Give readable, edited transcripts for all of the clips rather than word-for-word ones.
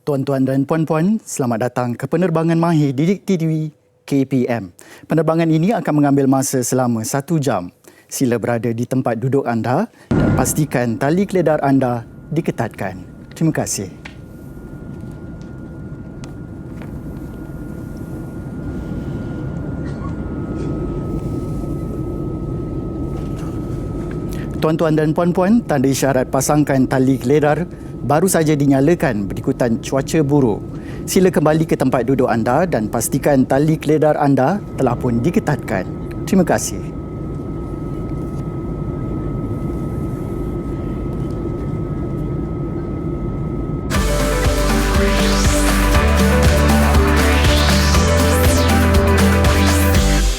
Tuan-tuan dan puan-puan, selamat datang ke penerbangan Mahir Didik TV KPM. Penerbangan ini akan mengambil masa selama 1 jam. Sila berada di tempat duduk anda dan pastikan tali keledar anda diketatkan. Terima kasih. Tuan-tuan dan puan-puan, tanda isyarat pasangkan tali keledar baru saja dinyalakan berikutan cuaca buruk. Sila kembali ke tempat duduk anda dan pastikan tali keledar anda telah pun diketatkan. Terima kasih.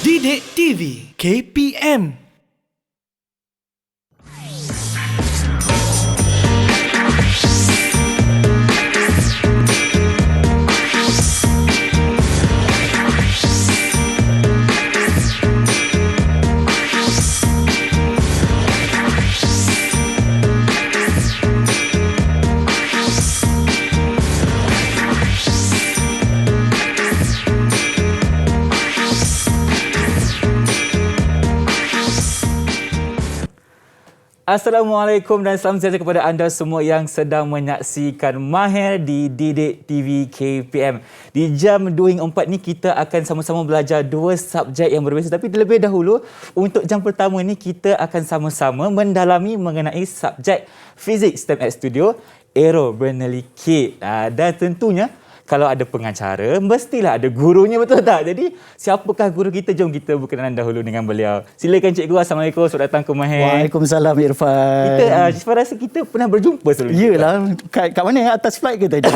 Didik TV KPM. Assalamualaikum dan salam sejahtera kepada anda semua yang sedang menyaksikan Mahir di Didik TV KPM. Di jam 2.4 ni kita akan sama-sama belajar 2 subjek yang berbeza. Tapi terlebih dahulu, untuk jam pertama ni kita akan sama-sama mendalami mengenai subjek Fizik STEM X Studio, Aero Bernoulli Kit. Dan tentunya kalau ada pengacara, mestilah ada gurunya, betul tak? Jadi, siapakah guru kita? Jom kita berkenalan dahulu dengan beliau. Silakan Cikgu. Assalamualaikum. Selamat datang ke Mahir. Waalaikumsalam Irfan. Saya rasa kita pernah berjumpa sebelum. Yalah, kat mana? Atas flight ke tadi?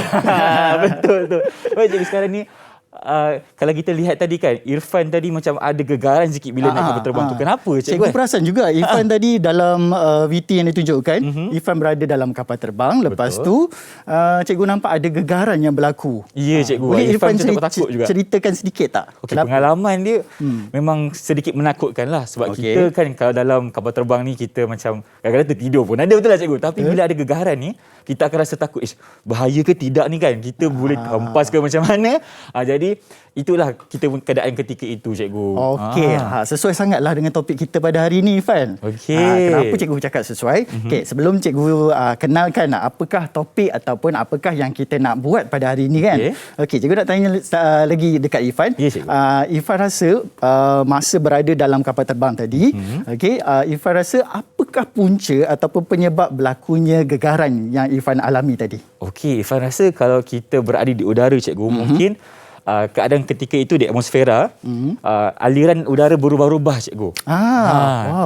Betul. Baik, Cikgu, sekarang ni kalau kita lihat tadi kan, Irfan tadi macam ada gegaran sikit bila naik kapal terbang tu. Kenapa, Cikgu? Cikgu perasan juga Irfan tadi dalam VT yang ditunjukkan, Irfan berada dalam kapal terbang. Lepas tu, Cikgu nampak ada gegaran yang berlaku. Ya, Cikgu. Boleh Irfan takut juga. ceritakan sedikit tak? Okey, pengalaman dia memang sedikit menakutkan lah. Sebab kita kan kalau dalam kapal terbang ni, kita macam kadang-kadang tertidur pun ada, betul lah, Cikgu? Tapi bila ada gegaran ni, kita akan rasa takut. Bahaya ke tidak ni kan? Kita boleh hempas ke macam mana? Jadi itulah kita keadaan ketika itu, Cikgu. Okey, sesuai sangatlah dengan topik kita pada hari ini, Irfan. Okey. Kenapa Cikgu cakap sesuai? Okey, sebelum Cikgu kenalkan apakah topik ataupun apakah yang kita nak buat pada hari ini kan. Okey, Cikgu nak tanya lagi dekat Irfan. Ya, Cikgu. Irfan rasa masa berada dalam kapal terbang tadi, okey, Irfan rasa apakah punca ataupun penyebab berlakunya gegaran yang Irfan alami tadi? Okey, Irfan rasa kalau kita berada di udara, Cikgu, mungkin keadaan ketika itu di atmosfera, aliran udara berubah-ubah, Cikgu.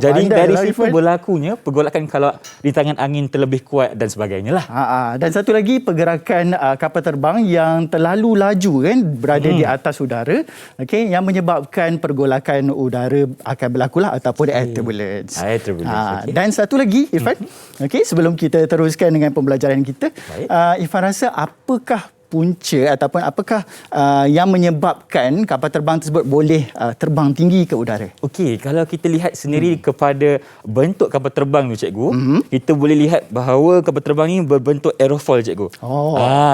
Jadi dari situ berlakunya pergolakan kalau rintangan angin terlebih kuat dan sebagainya lah. Dan satu lagi, pergerakan kapal terbang yang terlalu laju kan, berada di atas udara, okey, yang menyebabkan pergolakan udara akan berlaku lah, ataupun air turbulence. Air turbulence. Dan satu lagi, Irfan, okey, sebelum kita teruskan dengan pembelajaran kita, Irfan rasa apakah punca ataupun apakah yang menyebabkan kapal terbang tersebut boleh terbang tinggi ke udara? Okey, kalau kita lihat sendiri kepada bentuk kapal terbang tu, Cikgu, kita boleh lihat bahawa kapal terbang ni berbentuk aerofol, Cikgu.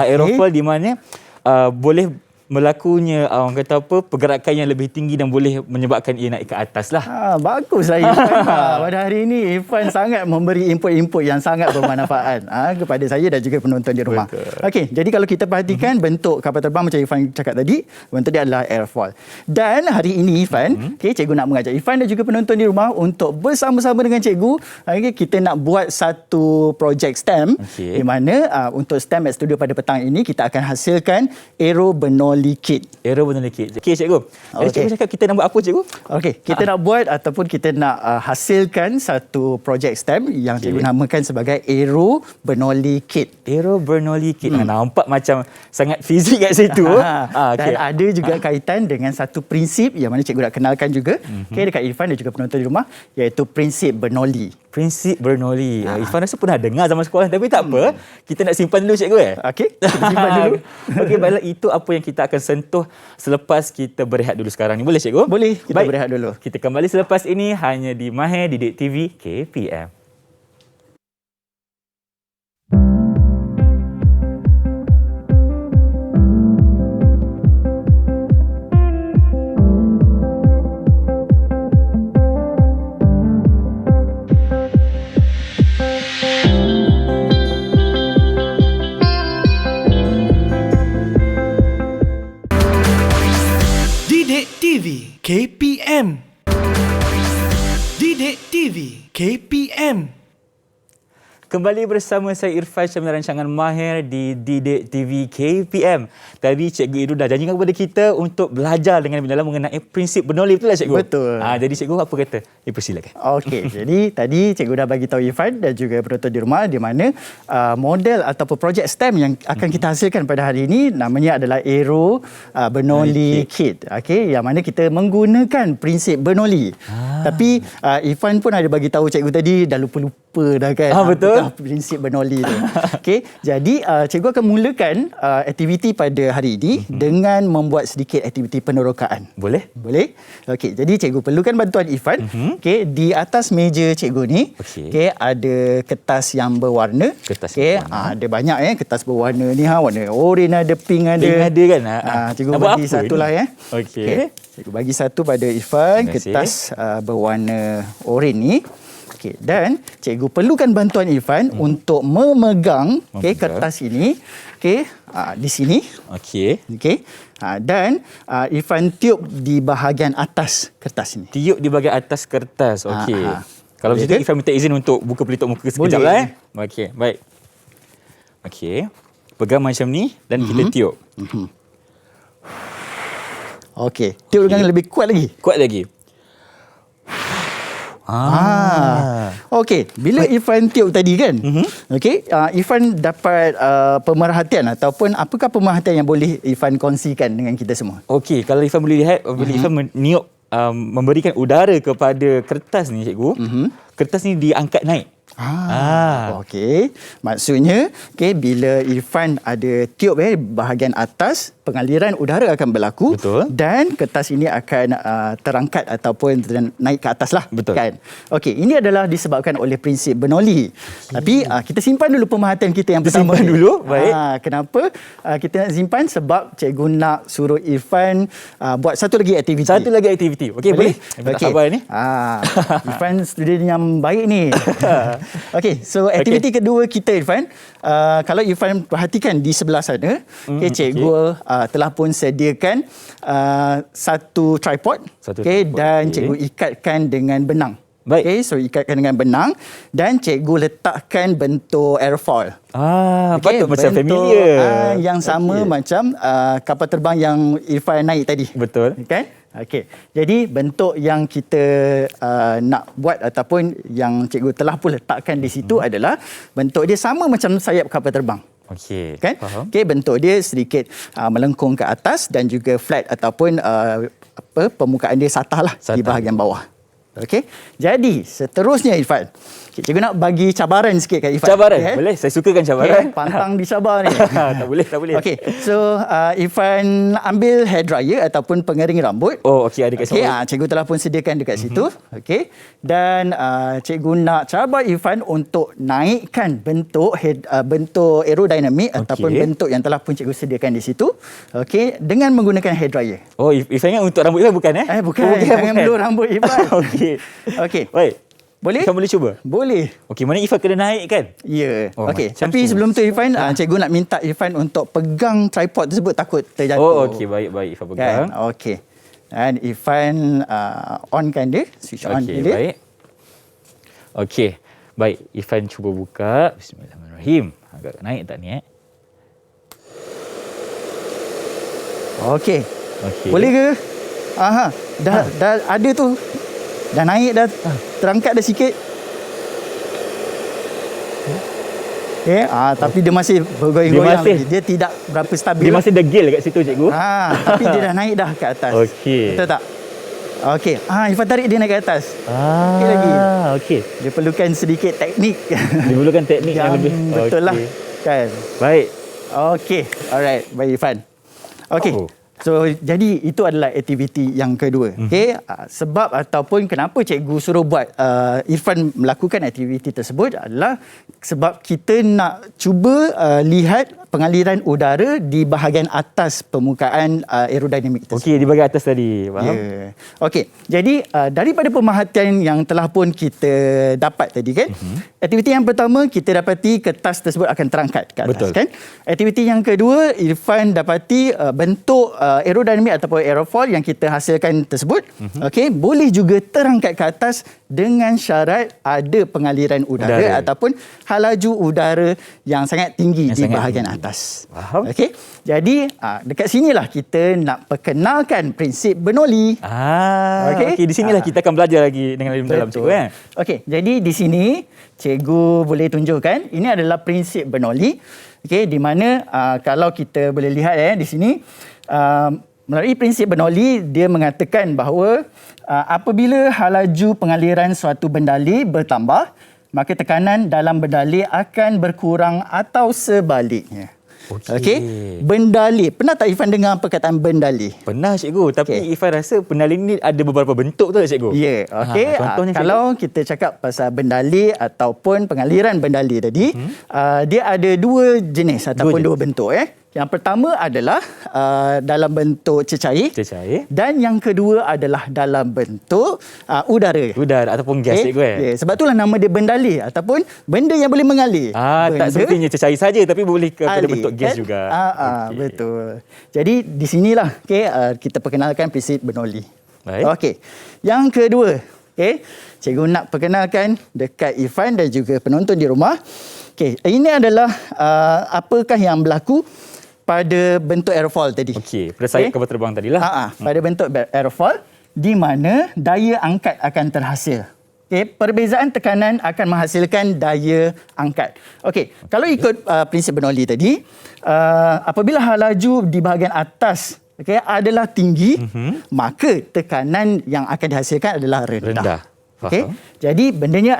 Aerofol di mana boleh melakunya orang kata apa, pergerakan yang lebih tinggi dan boleh menyebabkan ia naik ke atas lah. Baguslah Irfan. Pada hari ini Irfan sangat memberi input-input yang sangat bermanfaat kepada saya dan juga penonton di rumah. Okey, jadi kalau kita perhatikan bentuk kapal terbang macam Irfan cakap tadi, bentuk dia adalah airfoil. Dan hari ini Irfan, Cikgu nak mengajak Irfan dan juga penonton di rumah untuk bersama-sama dengan Cikgu, kita nak buat satu projek STEM, di mana untuk STEM X Studio pada petang ini kita akan hasilkan Aero Bernoulli Kit. Aero Bernoulli Kit. Okey, Cikgu. Cikgu cakap kita nak buat apa, Cikgu? Okey, kita nak buat ataupun kita nak hasilkan satu projek STEM yang Cikgu namakan sebagai Aero Bernoulli Kit. Aero Bernoulli Kit. Nampak macam sangat fizik kat situ. Dan ada juga kaitan dengan satu prinsip yang mana Cikgu nak kenalkan juga dekat Irfan dan juga penonton di rumah, iaitu prinsip Bernoulli. Prinsip Bernoulli. Irfan rasa pernah dengar zaman sekolah, tapi tak apa. Kita nak simpan dulu, Cikgu. Okey, kita simpan dulu. Okey, baiklah, itu apa yang kita akan sentuh selepas kita berehat dulu sekarang ni. Boleh, Cikgu? Boleh, kita berehat dulu. Kita kembali selepas ini hanya di Mahir Didik TV KPM. KPM. Didik TV KPM. Kembali bersama saya Irfan dalam rancangan Mahir di Didik TV KPM. Tadi Cikgu Iru dah janjikan kepada kita untuk belajar dengan lebih dalam mengenai prinsip Bernoulli. Betul tak Cikgu? Betul. Jadi Cikgu apa kata? Persilakan. Okey, jadi tadi Cikgu dah bagi tahu Irfan dan juga penonton di rumah di mana model ataupun projek STEM yang akan kita hasilkan pada hari ini namanya adalah Aero Bernoulli Kit. Okey, yang mana kita menggunakan prinsip Bernoulli. Tapi Irfan pun ada bagi tahu Cikgu tadi dah lupa-lupa dah kan. Betul. Prinsip Bernoulli tu. Okey, jadi cikgu akan mulakan aktiviti pada hari ini dengan membuat sedikit aktiviti penerokaan. Boleh? Boleh? Okey, jadi cikgu perlukan bantuan Irfan. Okey, di atas meja cikgu ni, okey, ada kertas yang berwarna. Kertas okey, ada banyak kertas berwarna ni warna oren ada, pink ada. Pink ada kan? Cikgu bagi satu lah Okey. Cikgu bagi satu pada Irfan, Terima kasih. kertas berwarna oren ni. Okey, dan cikgu perlukan bantuan Irfan untuk memegang kertas ini di sini. Okey. Okey. Dan Irfan tiup di bahagian atas kertas ini. Tiup di bahagian atas kertas. Okey. Kalau Boleh macam tu, ke? Irfan minta izin untuk buka pelitup muka sekejap Boleh. lah. Okey, baik. Okey. Pegang macam ni dan kita tiup. Okey. Tiup dengan lebih kuat lagi. Kuat lagi. Okey, bila Irfan tiup tadi kan, okey, Irfan dapat pemerhatian ataupun apakah pemerhatian yang boleh Irfan kongsikan dengan kita semua? Okey, kalau Irfan boleh lihat, bila Irfan meniup, memberikan udara kepada kertas ni, cikgu, kertas ni diangkat naik. Okey. Maksudnya, bila Irfan ada tiup bahagian atas, pengaliran udara akan berlaku. Betul. Dan kertas ini akan terangkat ataupun naik ke atas lah. Betul. Kan? Okey, ini adalah disebabkan oleh prinsip Bernoulli. Tapi kita simpan dulu pemerhatian kita yang pertama. Simpan dulu, baik. Kenapa kita nak simpan? Sebab cikgu nak suruh Irfan buat satu lagi aktiviti. Satu lagi aktiviti. Okey, boleh? Tak sabar ni. Irfan student yang baik ni. Okey, so aktiviti kedua kita Irfan, kalau Irfan perhatikan di sebelah sana, cikgu telah pun sediakan satu tripod, tripod, dan cikgu ikatkan dengan benang. Baik. Okey, so ikatkan dengan benang dan cikgu letakkan bentuk airfoil. Patut macam familiar. Yang sama macam kapal terbang yang Irfan naik tadi. Betul. Kan? Okey. Jadi bentuk yang kita nak buat ataupun yang cikgu telah pun letakkan di situ adalah bentuk dia sama macam sayap kapal terbang. Okey. Kan? Faham. Okey, bentuk dia sedikit melengkung ke atas dan juga flat ataupun permukaan dia satah lah di bahagian bawah. Okey. Jadi, seterusnya Irfan, cikgu nak bagi cabaran sikit kat Irfan. Cabaran? Boleh. Saya sukakan cabaran. Pantang dicabar ni. Tak boleh. Okey. So, Irfan ambil hair dryer ataupun pengering rambut. Okey, ada kat Okey, sana. cikgu telah pun sediakan dekat situ. Okey. Dan cikgu nak cabar Irfan untuk naikkan bentuk aerodinamik ataupun bentuk yang telah pun cikgu sediakan di situ. Okey, dengan menggunakan hair dryer. Irfan ingat untuk rambut Irfan bukan? Bukan. Jangan belur rambut Irfan. Okey. Baik. Boleh? Irfan boleh cuba? Boleh. Okey, mana Irfan kena naik kan? Ya. Okey. macam Tapi tu. sebelum tu Irfan, cikgu nak minta Irfan untuk pegang tripod tersebut, takut terjatuh. Okey, baik Irfan Kan? pegang. Okey. Dan Irfan onkan dia, switch on Okey, dia. baik. Okey. Baik, Irfan cuba buka. Bismillahirrahmanirrahim. Agak naik tak ni Okey. Okey. Boleh ke? Dah ada tu. Dah naik dah. Terangkat dah sikit. Okey, tapi dia masih bergoyang-goyang. Dia tidak berapa stabil. Dia masih degil kat situ, cikgu. Tapi dia dah naik dah ke atas. Okey. Betul tak? Okey. Irfan tarik dia naik ke atas. Okey lagi. Okey. Dia perlukan sedikit teknik. Diperlukan teknik yang lebih. Betul lah. Kan? Baik. Okey. Alright. Baik Irfan. Okey. Oh. So, jadi itu adalah aktiviti yang kedua. Okey, sebab ataupun kenapa cikgu suruh buat Irfan melakukan aktiviti tersebut adalah sebab kita nak cuba lihat pengaliran udara di bahagian atas permukaan aerodinamik tersebut. Okey, di bahagian atas tadi. Faham? Ya. Okey. Jadi daripada pemerhatian yang telah pun kita dapat tadi kan, aktiviti yang pertama kita dapati kertas tersebut akan terangkat ke atas. Betul. Kan? Aktiviti yang kedua, Irfan dapati bentuk aerodinamik ataupun aerofol yang kita hasilkan tersebut, okey, boleh juga terangkat ke atas dengan syarat ada pengaliran udara ataupun halaju udara yang sangat tinggi Yang di sangat bahagian tinggi. atas. Faham? Okey. Jadi dekat sinilah kita nak perkenalkan prinsip Bernoulli. Okey, di sinilah kita akan belajar lagi dengan lebih dalam cikgu kan. Okey, jadi di sini cikgu boleh tunjukkan ini adalah prinsip Bernoulli. Okey, di mana kalau kita boleh lihat di sini melalui prinsip Bernoulli dia mengatakan bahawa apabila halaju pengaliran suatu bendali bertambah, maka tekanan dalam bendali akan berkurang atau sebaliknya. Okey. Bendali. Pernah tak Irfan dengar perkataan bendali? Pernah cikgu, tapi Okey. Irfan rasa bendali ni ada beberapa bentuk tu cikgu. Ya, okey. Contohnya Kalau kita cakap pasal bendali ataupun pengaliran bendali tadi, dia ada dua jenis ataupun dua bentuk. Yang pertama adalah dalam bentuk cecair. Cecair. Dan yang kedua adalah dalam bentuk udara. Udara ataupun gas cikgu Ya, sebab itulah nama dia bendali ataupun benda yang boleh mengalir. Tak sepertinya cecair saja tapi boleh kepada alir, bentuk gas kan? juga. Okey. Betul. Jadi di sinilah kita perkenalkan prinsip Bernoulli. Baik. Okey. Yang kedua, cikgu nak perkenalkan dekat Irfan dan juga penonton di rumah. Okey, ini adalah apakah yang berlaku pada bentuk aerofol tadi. Okey, pada sayap kapal terbang tadilah. Pada bentuk aerofol di mana daya angkat akan terhasil. Perbezaan tekanan akan menghasilkan daya angkat. Okey, kalau ikut prinsip Bernoulli tadi, apabila halaju di bahagian atas adalah tinggi, maka tekanan yang akan dihasilkan adalah rendah. Okey. Jadi bendanya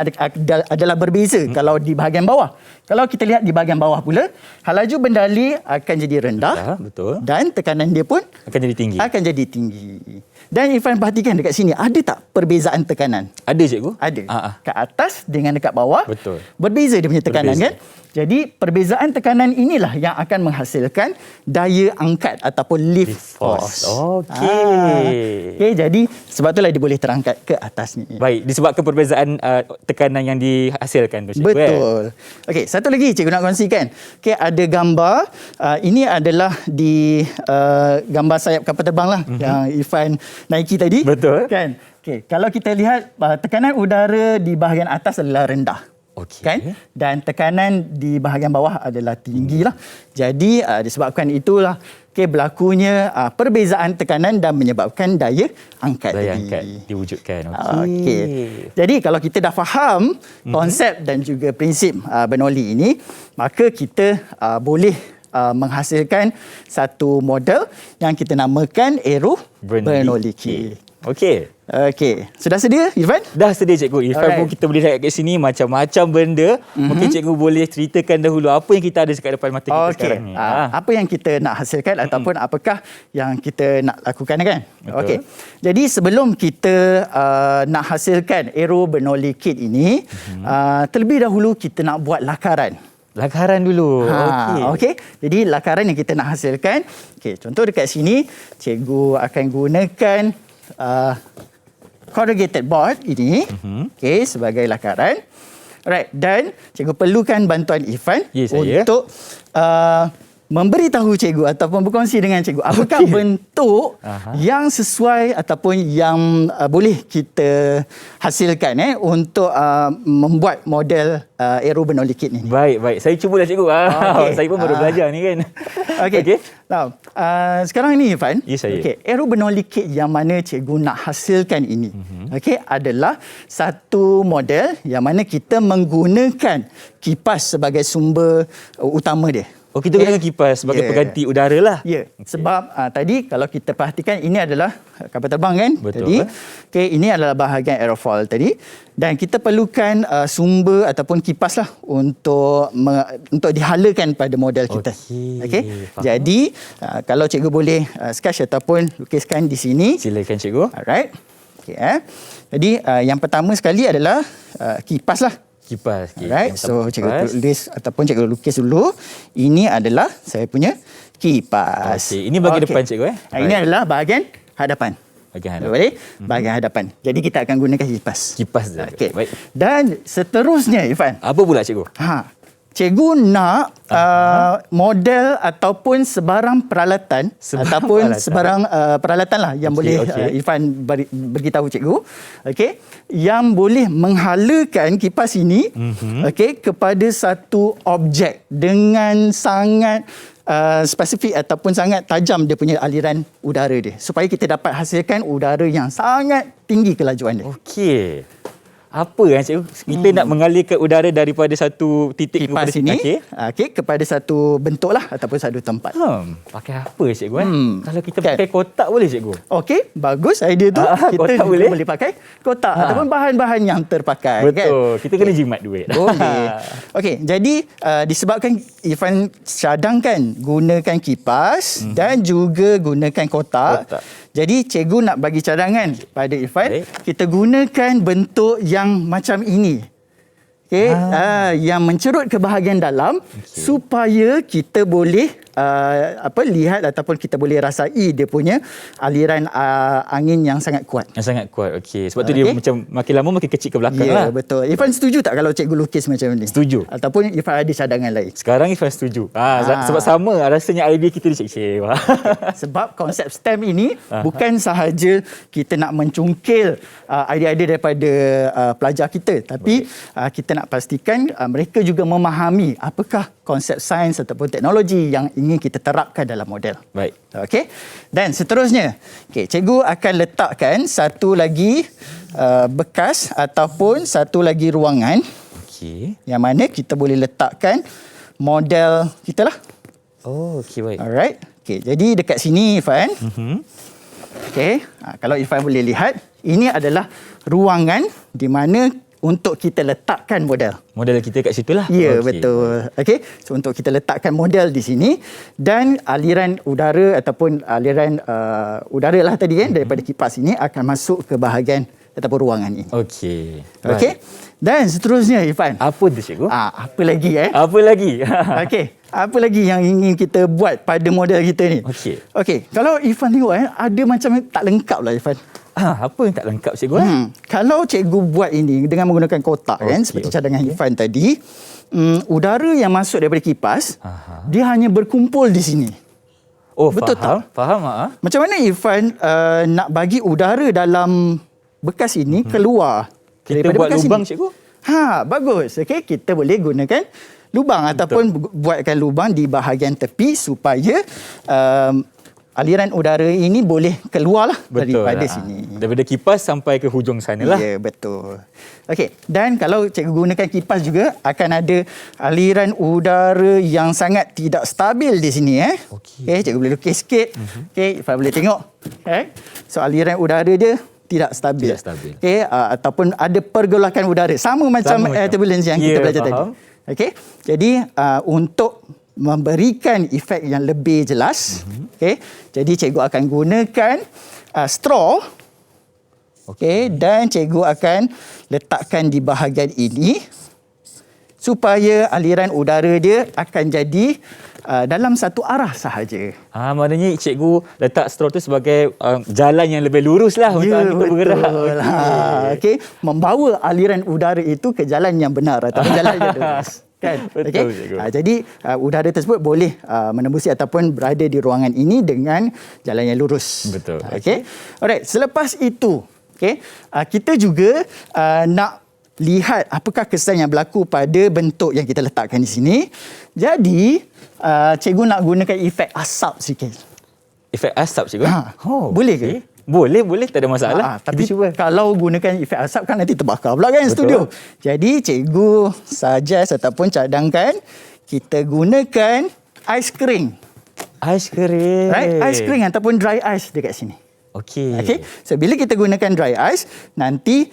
adalah berbeza kalau di bahagian bawah. Kalau kita lihat di bahagian bawah pula, halaju bendali akan jadi rendah, betul. dan tekanan dia pun Akan jadi tinggi. akan jadi tinggi. Dan Irfan perhatikan dekat sini, ada tak perbezaan tekanan? Ada cikgu? Ada. Ah. Kat atas dengan dekat bawah. Betul. Berbeza dia punya tekanan Berbeza. kan? Jadi perbezaan tekanan inilah yang akan menghasilkan daya angkat ataupun lift force. Okey. Okey, jadi sebab itulah dia boleh terangkat ke atas ni. Baik, disebabkan perbezaan tekanan yang dihasilkan tu cikgu. Betul. Okey, satu lagi cikgu nak kongsikan. Okey, ada gambar. Ini adalah di gambar sayap kapal terbang lah yang Irfan naiki tadi. Betul. Kan? Okey, kalau kita lihat tekanan udara di bahagian atas adalah rendah. Okey. Kan? Dan tekanan di bahagian bawah adalah tinggi lah. Jadi disebabkan itulah berlakunya perbezaan tekanan dan menyebabkan daya angkat Daya tadi. angkat diwujudkan. Okey. Jadi kalau kita dah faham konsep dan juga prinsip Bernoulli ini, maka kita boleh menghasilkan satu model yang kita namakan Bernoulli kit. Okey. Okey. Sudah sedia Irfan? Dah sedia cikgu. Irfan pun Alright. kita boleh lihat kat sini macam-macam benda. Mungkin cikgu boleh ceritakan dahulu apa yang kita ada dekat depan mata kita sekarang ni. Apa yang kita nak hasilkan ataupun apakah yang kita nak lakukan kan? Betul. Okey. Jadi sebelum kita nak hasilkan Bernoulli kit ini, terlebih dahulu kita nak buat lakaran. Lakaran dulu. Okey. Jadi lakaran yang kita nak hasilkan, contoh dekat sini cikgu akan gunakan corrugated board ini sebagai lakaran. Alright, dan cikgu perlukan bantuan Irfan untuk memberitahu cikgu ataupun berkongsi dengan cikgu apakah bentuk yang sesuai ataupun yang boleh kita hasilkan untuk membuat model Bernoulli kit ni. Baik. Saya cubalah cikgu. Saya pun baru belajar ni kan. Okey. Now, sekarang ni Irfan, Ya, saya. Bernoulli kit yang mana cikgu nak hasilkan ini, adalah satu model yang mana kita menggunakan kipas sebagai sumber utama dia. Kita gunakan kipas sebagai pengganti udara lah. Ya, sebab tadi kalau kita perhatikan ini adalah kapal terbang kan? Betul. Tadi, ini adalah bahagian aerofol tadi dan kita perlukan sumber ataupun kipas lah untuk dihalakan pada model kita. Okey, faham. Jadi kalau cikgu boleh sketch ataupun lukiskan di sini. Silakan cikgu. Alright. Jadi yang pertama sekali adalah kipas lah. Kipas. Okay. Alright, so cikgu tulis ataupun cikgu lukis dulu. Ini adalah saya punya kipas. Okey, ini bahagian depan cikgu Ini adalah bahagian hadapan. Bahagian hadapan. Boleh? Bahagian hadapan. Jadi kita akan gunakan kipas. Kipas je. Okey. Baik. Dan seterusnya Irfan. Apa pula cikgu? Cikgu nak model ataupun sebarang peralatan sebarang peralatan lah yang boleh Irfan beritahu cikgu, okey, yang boleh menghalakan kipas ini okey kepada satu objek dengan sangat spesifik ataupun sangat tajam dia punya aliran udara dia supaya kita dapat hasilkan udara yang sangat tinggi kelajuan dia. Okey. Apa yang cikgu? Kita nak mengalirkan udara daripada satu titik kipas ini kepada satu bentuk lah ataupun satu tempat. Pakai apa cikgu? Kalau kita pakai kotak boleh cikgu? Okey, bagus idea tu. Kita boleh pakai kotak ataupun bahan-bahan yang terpakai. Betul. Kita kena jimat duit. Boleh. Okey, jadi disebabkan Irfan cadangkan gunakan kipas dan juga gunakan kotak. Jadi cikgu nak bagi cadangan pada Irfan, kita gunakan bentuk yang macam ini. Okey, yang mencerut ke bahagian dalam supaya kita boleh lihat ataupun kita boleh rasai dia punya aliran angin yang sangat kuat. Yang sangat kuat. Okey. Sebab tu dia macam makin lama makin kecil ke belakang lah. Ya, betul. Irfan setuju tak kalau cikgu lukis macam ni? Setuju. Ataupun Irfan ada cadangan lain? Sekarang Irfan setuju. Sebab sama rasanya idea kita dicek-cek. Sebab konsep STEM ini bukan sahaja kita nak mencungkil idea-idea daripada pelajar kita, tapi kita nak pastikan mereka juga memahami apakah konsep sains ataupun teknologi yang ingin kita terapkan dalam model. Baik. Okey. Dan seterusnya, cikgu akan letakkan satu lagi bekas ataupun satu lagi ruangan. Okey. Yang mana kita boleh letakkan model kita lah. Oh, okey, baik. Alright. Okey, jadi dekat sini Irfan. Okey, kalau Irfan boleh lihat, ini adalah ruangan di mana untuk kita letakkan model. Model kita kat situ lah? Ya, betul. Okey, so untuk kita letakkan model di sini dan aliran udara ataupun aliran udara lah tadi kan daripada kipas ini akan masuk ke bahagian ataupun ruangan ini. Okey. Okey. Dan seterusnya Irfan. Apa tu cikgu? Apa lagi Apa lagi? Okey. Apa lagi yang ingin kita buat pada model kita ni? Okey. Kalau Irfan tengok ada macam tak lengkap lah Irfan. Apa yang tak lengkap cikgu? Kalau cikgu buat ini dengan menggunakan kotak kan seperti cadangan Irfan tadi, udara yang masuk daripada kipas dia hanya berkumpul di sini. Oh, betul faham, tak? Faham. Macam mana Irfan nak bagi udara dalam bekas ini keluar kita buat lubang ini? Cikgu? Bagus. Okey, kita boleh gunakan lubang ataupun buatkan lubang di bahagian tepi supaya aliran udara ini boleh keluarlah daripada sini. Daripada kipas sampai ke hujung sana lah. Ya, betul. Okey, dan kalau cikgu gunakan kipas juga akan ada aliran udara yang sangat tidak stabil di sini Okey, cikgu boleh lukis sikit. Okey, Ifan boleh tengok. So aliran udara dia tidak stabil. Okey, ataupun ada pergolakan udara sama macam air turbulence yang kita belajar tadi. Okey. Jadi untuk memberikan efek yang lebih jelas, jadi cikgu akan gunakan straw. Dan cikgu akan letakkan di bahagian ini supaya aliran udara dia akan jadi dalam satu arah sahaja. Maknanya cikgu letak straw tu sebagai jalan yang lebih lurus lah untuk kita bergerak. Okey, membawa aliran udara itu ke jalan yang benar atau jalan yang lurus. Kan? Betul, jadi udara tersebut boleh menembusi ataupun berada di ruangan ini dengan jalan yang lurus. Betul. Okey. Alright, selepas itu, kita juga nak lihat apakah kesan yang berlaku pada bentuk yang kita letakkan di sini. Jadi, cikgu nak gunakan efek asap sikit. Efek asap cikgu? Boleh ke? Boleh, tak ada masalah. Tapi kalau gunakan efek asap kan nanti terbakar pula kan studio. Jadi cikgu suggest ataupun cadangkan kita gunakan ais kering. Ais kering. Right? Ais kering ataupun dry ice dekat sini. Okey. So bila kita gunakan dry ice, nanti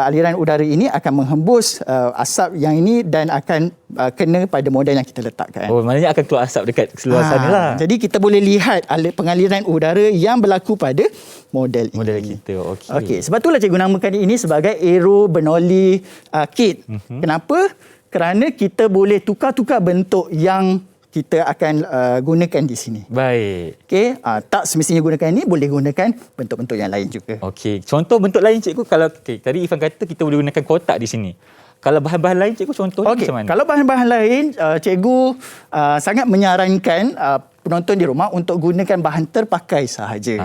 aliran udara ini akan menghembus asap yang ini dan akan kena pada model yang kita letakkan. Oh, maknanya akan keluar asap dekat seluar sana lah. Jadi kita boleh lihat pengaliran udara yang berlaku pada model ini. Model kita. Okey, sebab itulah cikgu namakan ini sebagai Aero Bernoulli kit. Kenapa? Kerana kita boleh tukar-tukar bentuk yang kita akan gunakan di sini. Baik. Okey, tak semestinya gunakan ini, boleh gunakan bentuk-bentuk yang lain juga. Okey, contoh bentuk lain cikgu, kalau tadi Ifan kata kita boleh gunakan kotak di sini. Kalau bahan-bahan lain cikgu, contohnya macam mana? Kalau bahan-bahan lain, cikgu sangat menyarankan penonton di rumah untuk gunakan bahan terpakai sahaja.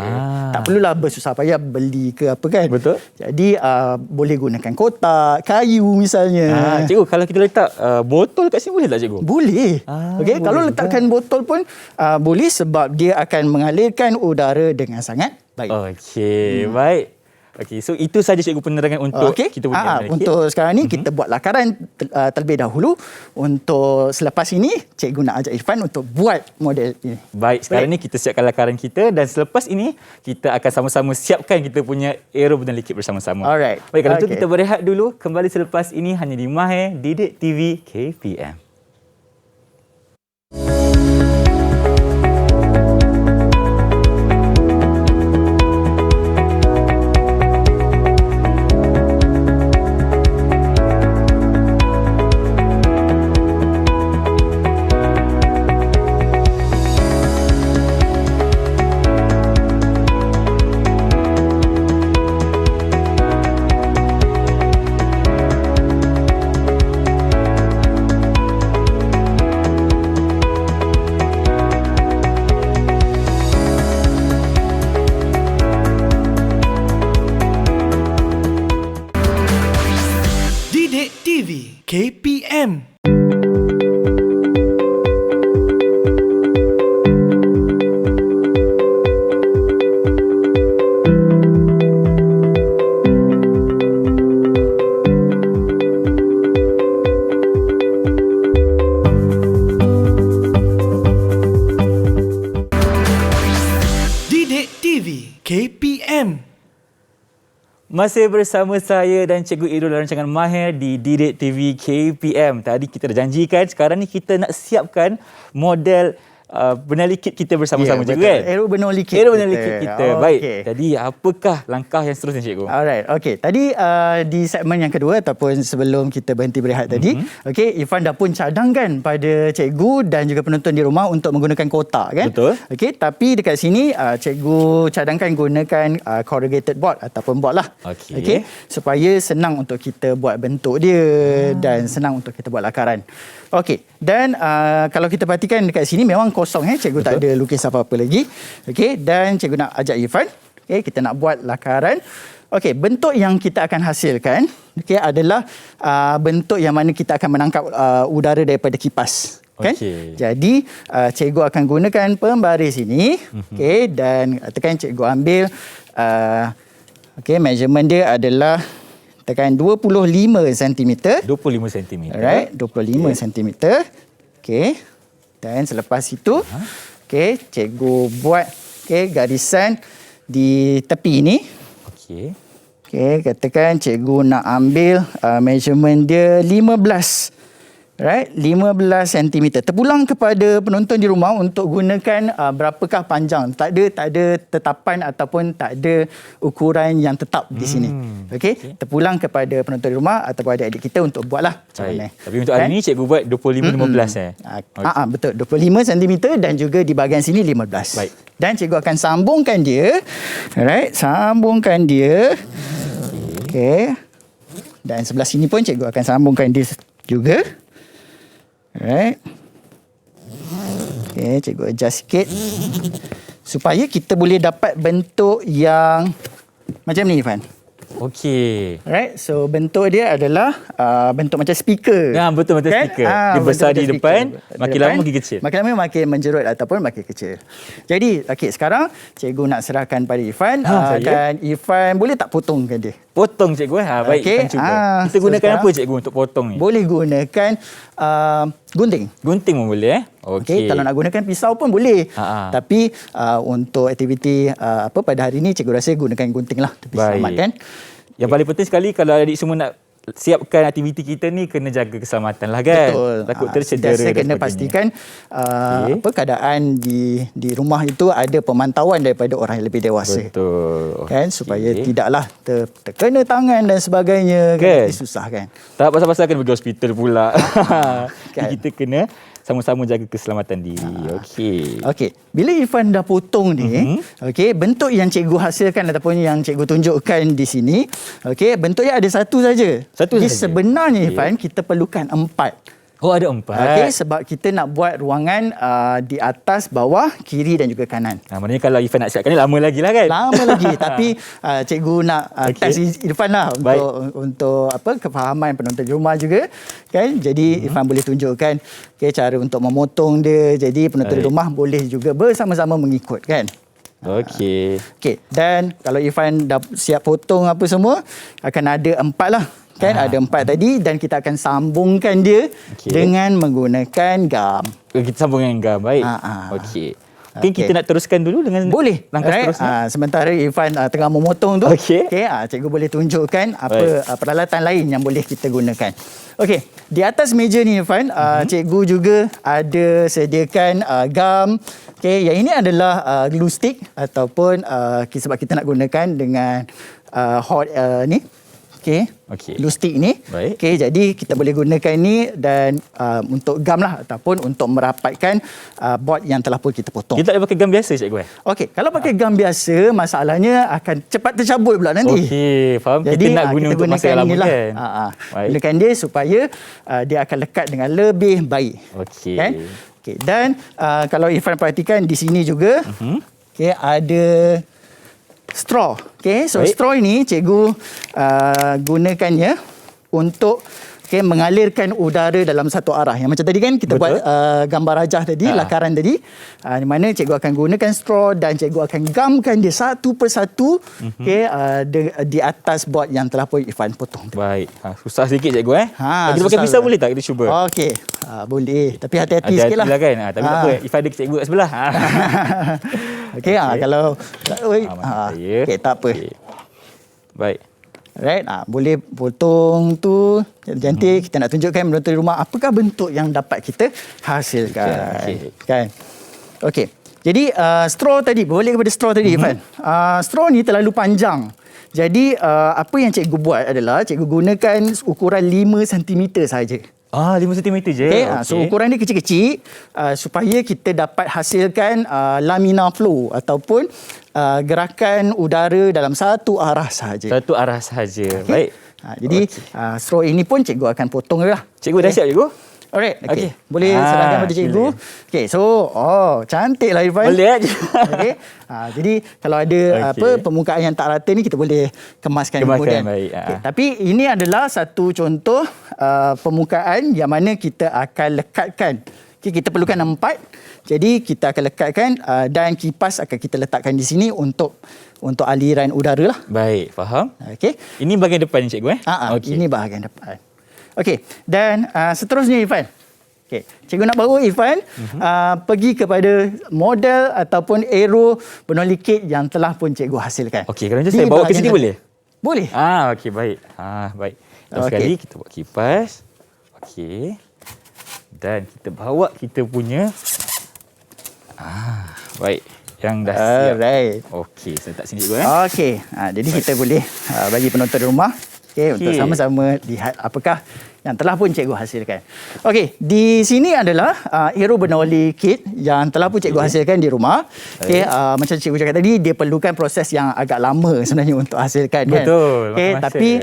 Tak perlulah bersusah payah beli ke apa kan. Betul. Jadi boleh gunakan kotak, kayu misalnya. Cikgu, kalau kita letak botol kat sini boleh tak cikgu? Boleh. Okey, boleh kalau juga. letakkan botol pun boleh sebab dia akan mengalirkan udara dengan sangat baik. Okey, baik. Okey, so itu saja cikgu penerangan untuk kita punya untuk sekarang ni kita buat lakaran terlebih dahulu. Untuk selepas ini cikgu nak ajak Irfan untuk buat model ini. Baik, sekarang ni kita siapkan lakaran kita dan selepas ini kita akan sama-sama siapkan kita punya Aero Bernoulli kit bersama-sama. Alright. Baik, kalau itu kita berehat dulu, kembali selepas ini hanya di Mahir Didik TV KPM. Didik TV KPM. Didik TV KPM. Masih bersama saya dan Cikgu Irul dalam rancangan Mahir di Didik TV KPM. Tadi kita dah janjikan, sekarang ni kita nak siapkan model Bernoulli kit kita bersama-sama, cikgu kan? Aero Bernoulli kit. Aero Bernoulli kit kita. Baik. Jadi apakah langkah yang seterusnya, cikgu? Alright, okey. Tadi di segmen yang kedua ataupun sebelum kita berhenti berehat tadi, okey, Irfan dah pun cadangkan pada cikgu dan juga penonton di rumah untuk menggunakan kotak kan? Betul. Okey, tapi dekat sini cikgu cadangkan gunakan corrugated board ataupun board lah. Okey. Supaya senang untuk kita buat bentuk dia dan senang untuk kita buat lakaran. Okey, dan kalau kita perhatikan dekat sini memang kosong cikgu. Betul. Tak ada lukis apa-apa lagi. Okey, dan cikgu nak ajak Irfan, okey, kita nak buat lakaran. Okey, bentuk yang kita akan hasilkan adalah bentuk yang mana kita akan menangkap udara daripada kipas. Kan? Okey. Jadi cikgu akan gunakan pembaris ini. Okey, dan tekan cikgu ambil measurement dia adalah tekan 25 cm. 25 cm. Alright, 25 cm. Okey. Dan selepas itu, okey, cikgu buat garisan di tepi ini. Okey. Okey, katakan cikgu nak ambil measurement dia 15. Right, 15 cm. Terpulang kepada penonton di rumah untuk gunakan berapakah panjang. Tak ada tetapan ataupun tak ada ukuran yang tetap di sini. Okey, terpulang kepada penonton di rumah ataupun adik-adik kita untuk buatlah macam mana. Tapi untuk hari ini cikgu buat 25-15 betul, 25 cm dan juga di bahagian sini 15. Baik. Dan cikgu akan sambungkan dia. Alright, sambungkan dia. Okey. Dan sebelah sini pun cikgu akan sambungkan dia juga. Alright. Okey, cikgu adjust sikit supaya kita boleh dapat bentuk yang macam ni, Irfan. Okey. Alright, so bentuk dia adalah bentuk macam speaker. Ya, betul macam speaker. Dia besar di depan, makin lama makin kecil. Makin lama makin menjerut ataupun makin kecil. Jadi, okey, sekarang cikgu nak serahkan pada Irfan. Dan Irfan boleh tak potongkan dia? potong cikgu. Baik, Okey, kita cuba. Kita so gunakan sekarang apa cikgu untuk potong ni? Boleh gunakan gunting. Gunting pun boleh Okey, kalau nak gunakan pisau pun boleh. Tapi untuk aktiviti pada hari ini cikgu rasa gunakan gunting lah. Lebih selamat kan. Yang paling penting sekali kalau adik semua nak siapkan aktiviti kita ni, kena jaga keselamatan lah kan. Betul. Takut tercedera Saya kena dan pastikan keadaan di rumah itu ada pemantauan daripada orang yang lebih dewasa. Betul. Kan, supaya tidaklah terkena tangan dan sebagainya, Kan? nanti susah kan. Tak pasal-pasal kena pergi hospital pula. Kan? Kita kena sama-sama jaga keselamatan diri. Okey. Okey, bila Irfan dah potong ni, okey, bentuk yang cikgu hasilkan ataupun yang cikgu tunjukkan di sini, okey, bentuknya ada satu saja. Satu Jadi saja. sebenarnya Irfan, kita perlukan 4. Oh, ada 4. Okey, sebab kita nak buat ruangan di atas, bawah, kiri dan juga kanan. Maknanya kalau Irfan nak siapkan ni lama lagi lah kan? Lama lagi, tapi cikgu nak test Irfan lah untuk kefahaman penonton di rumah juga kan. Jadi Irfan boleh tunjukkan cara untuk memotong dia. Jadi penonton di rumah boleh juga bersama-sama mengikut kan. Okey. Okey, dan kalau Irfan dah siap potong apa semua, akan ada 4 lah. Kan ada 4 tadi, dan kita akan sambungkan dia dengan menggunakan gam. Kita sambung dengan gam. Baik. Okey. Mungkin kita nak teruskan dulu dengan boleh langkah seterusnya. Sementara Irfan tengah memotong tu, cikgu boleh tunjukkan apa peralatan lain yang boleh kita gunakan. Okey, di atas meja ni Irfan, cikgu juga ada sediakan gam. Okey, yang ini adalah glue stick ataupun sebab kita nak gunakan dengan hot ni. Okey. Glue stick ni. Okey, jadi kita boleh gunakan ni dan untuk gam lah ataupun untuk merapatkan board yang telah pun kita potong. Kita tak boleh pakai gam biasa cikgu? Okey, kalau pakai gam biasa, masalahnya akan cepat tercabut pula nanti. Okey, faham. Jadi kita nak guna untuk masa yang lama kan? Gunakan dia supaya dia akan lekat dengan lebih baik. Okey. Kan? Okey, dan kalau Irfan perhatikan di sini juga, okey, ada straw. Okey, so straw ini cikgu gunakannya untuk mengalirkan udara dalam satu arah. Yang macam tadi kan kita buat gambar rajah tadi, lakaran tadi, di mana cikgu akan gunakan straw dan cikgu akan gamkan dia satu persatu di atas board yang telah pun Irfan potong. Baik. Susah sikit cikgu kita pakai pisau boleh tak kita cuba? Okey, boleh. Tapi hati-hati sikitlah. Kan. Tapi tak apa, Irfan ada cikgu kat sebelah. Okey, kalau okey, tak apa. Baik. Right, boleh potong tu cantik. Kita nak tunjukkan penonton di rumah apakah bentuk yang dapat kita hasilkan. Kan? Okey. Jadi straw tadi, boleh kepada straw tadi Irfan. Straw ni terlalu panjang. Jadi apa yang cikgu buat adalah cikgu gunakan ukuran 5 cm saja. 5 cm je. Okay. So ukuran dia kecil-kecil supaya kita dapat hasilkan laminar flow ataupun gerakan udara dalam satu arah sahaja. Satu arah sahaja. Baik. Jadi straw ini pun cikgu akan potong lah. Cikgu dah siap cikgu? Alright. Okay. Boleh serahkan pada cikgu. Okay. So, cantik lah Irfan. Boleh aja. Okay. Jadi kalau ada permukaan yang tak rata ni kita boleh kemaskan kemudian. Baik. Okay. Tapi ini adalah satu contoh permukaan yang mana kita akan lekatkan. Okay, kita perlukan 4. Jadi kita akan lekatkan dan kipas akan kita letakkan di sini untuk aliran udara lah. Baik, faham. Okay. Ini bahagian depan cikgu Ini bahagian depan. Okey, dan seterusnya Irfan. Okey, cikgu nak bawa Irfan pergi kepada model ataupun arrow benoli kit yang telah pun cikgu hasilkan. Okey, kalau macam saya bawa ke sini boleh? Boleh. Okey, baik. Baik. Sekali kita buat kipas. Okey. Dan kita bawa kita punya baik. Yang dah siap. Alright. Okey, saya letak sini cikgu Okey. Jadi kita boleh bagi penonton di rumah untuk sama-sama lihat apakah yang telah pun cikgu hasilkan. Okey, di sini adalah arrow benoli kit yang telah pun cikgu hasilkan di rumah. Okey, macam cikgu cakap tadi, dia perlukan proses yang agak lama sebenarnya untuk hasilkan. Betul. Okey, tapi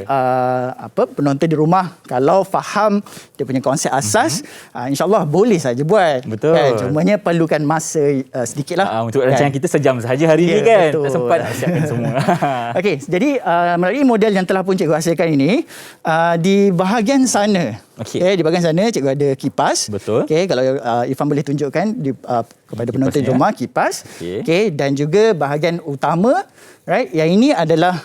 penonton di rumah kalau faham dia punya konsep asas, insya-Allah boleh saja buat. Betul. Kan? Cumanya perlukan masa sedikitlah. Untuk rancangan kita sejam sahaja hari ini kan. Betul. Tak sempat nak siapkan semua. Okey, jadi melalui model yang telah pun cikgu hasilkan ini, di bahagian sana sana. Okey. Di bahagian sana cikgu ada kipas. Betul. Kalau Irfan boleh tunjukkan kepada penonton di Kipasnya, rumah kipas. Okey. Dan juga bahagian utama, right? Yang ini adalah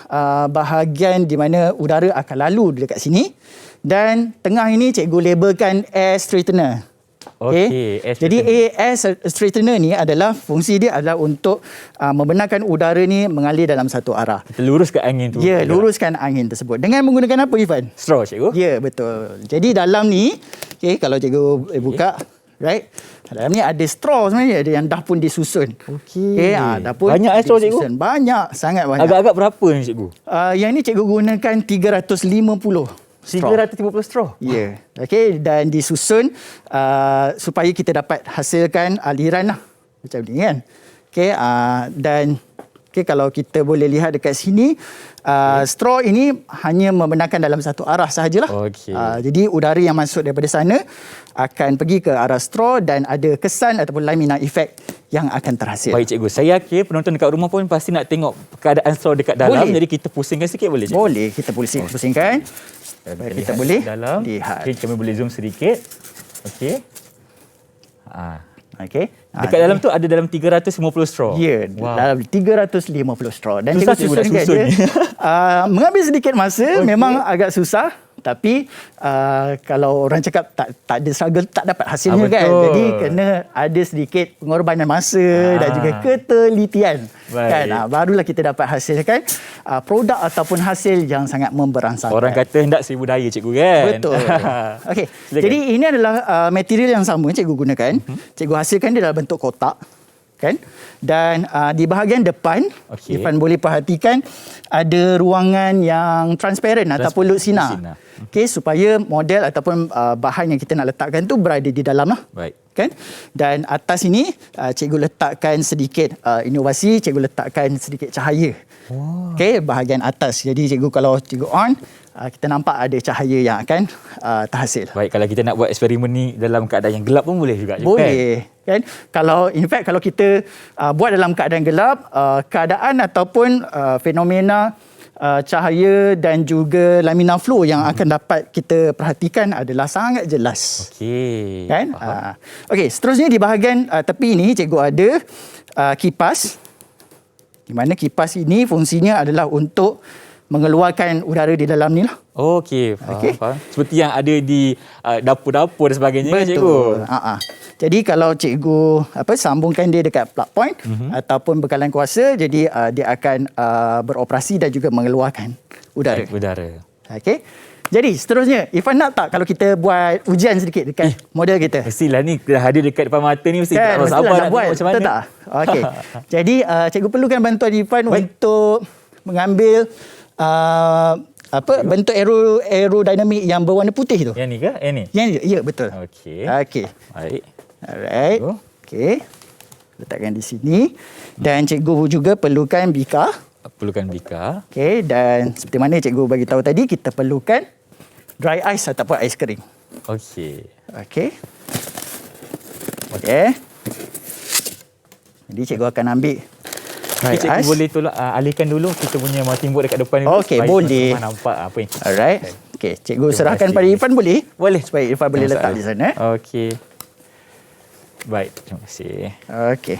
bahagian di mana udara akan lalu dekat sini. Dan tengah ini cikgu labelkan air straightener. Okey, air Jadi straightener. air straightener ni adalah fungsi dia adalah untuk membenarkan udara ni mengalir dalam satu arah. Kita luruskan angin tu. Ya, luruskan angin tersebut. Dengan menggunakan apa, Irfan? Straw, cikgu. Ya, betul. Jadi dalam ni, kalau cikgu buka, right? Dalam ni ada straw sebenarnya, ada yang dah pun disusun. Okey. Dah pun Banyak straw, cikgu? disusun. Banyak, sangat banyak. Agak-agak berapa ni, cikgu? Yang ni cikgu gunakan 350 straw. 350 straw. Ya. Okey, dan disusun supaya kita dapat hasilkan aliran lah. Macam ni kan. Okey, dan kalau kita boleh lihat dekat sini, straw ini hanya membenarkan dalam satu arah sahajalah. Okey. Jadi udara yang masuk daripada sana akan pergi ke arah straw dan ada kesan ataupun lamina effect yang akan terhasil. Baik, cikgu. Saya yakin penonton dekat rumah pun pasti nak tengok keadaan straw dekat dalam. Boleh. Jadi kita pusingkan sikit boleh, cikgu? Boleh, kita pusingkan. Kita boleh dalam. lihat. Okey, kami boleh zoom sedikit. Okey. Okey. Dekat dalam tu ada dalam 350 straw. Ya, dalam 350 straw. Dan Susah cikgu cikgu nak kat susun dia, ni. mengambil sedikit masa, memang agak susah. Tapi kalau orang cakap tak ada struggle, tak dapat hasilnya kan. Betul. Jadi kena ada sedikit pengorbanan masa dan juga ketelitian. Baik. Kan? Barulah kita dapat hasilkan produk ataupun hasil yang sangat memberangsangkan. Orang kata hendak 1000 daya, cikgu kan? Betul. Okey. Silakan. Jadi ini adalah material yang sama cikgu gunakan. Cikgu hasilkan dia dalam bentuk kotak. Kan? Dan di bahagian depan, Okey. Irfan boleh perhatikan ada ruangan yang transparent ataupun lutsina. Okey, supaya model ataupun bahan yang kita nak letakkan tu berada di dalam lah. Baik. Kan? Dan atas ini cikgu letakkan sedikit inovasi, cikgu letakkan sedikit cahaya. Okey, bahagian atas. Jadi cikgu kalau cikgu on, kita nampak ada cahaya yang akan terhasil. Baik, kalau kita nak buat eksperimen ni dalam keadaan yang gelap pun boleh juga, cikgu, Boleh. Kan? Kalau kalau kita buat dalam keadaan gelap, keadaan ataupun fenomena cahaya dan juga lamina flow yang akan dapat kita perhatikan adalah sangat jelas. Okey. Kan? Okey, seterusnya di bahagian tepi ini cikgu ada kipas. Di mana kipas ini fungsinya adalah untuk mengeluarkan udara di dalam ni lah. Okey, faham. Seperti yang ada di dapur-dapur dan sebagainya, kan, cikgu? Betul. Jadi kalau cikgu sambungkan dia dekat plug point ataupun bekalan kuasa, jadi dia akan beroperasi dan juga mengeluarkan udara. Udara. Okey. Jadi seterusnya, Irfan nak tak kalau kita buat ujian sedikit dekat model kita? Mestilah ni dah hadir dekat depan mata ni, mesti tak Kan, sabar mestilah nak buat. tengok macam mana. Betul tak? Okey. Jadi cikgu perlukan bantuan Irfan untuk mengambil bentuk aerodinamik yang berwarna putih tu. Yang ni ke? Yang ni? Yang ni, ya betul. Okey. Okey. Baik. Alright. Oh. Okey. Letakkan di sini. Dan cikgu juga perlukan bika. Perlukan bika. Okey, dan seperti mana cikgu bagi tahu tadi, kita perlukan dry ice ataupun ais kering. Okey. Okey. Okey. Jadi cikgu akan ambil dry Cikgu ice. boleh tolong alihkan dulu kita punya melting board dekat depan ni. Okey, supaya boleh. teman-teman nampak apa yang. Alright. Okey, cikgu Terima serahkan kasih. pada Irfan boleh? Boleh. Supaya Irfan boleh Tak letak masalah. di sana. Okey. Baik, terima kasih. Okey.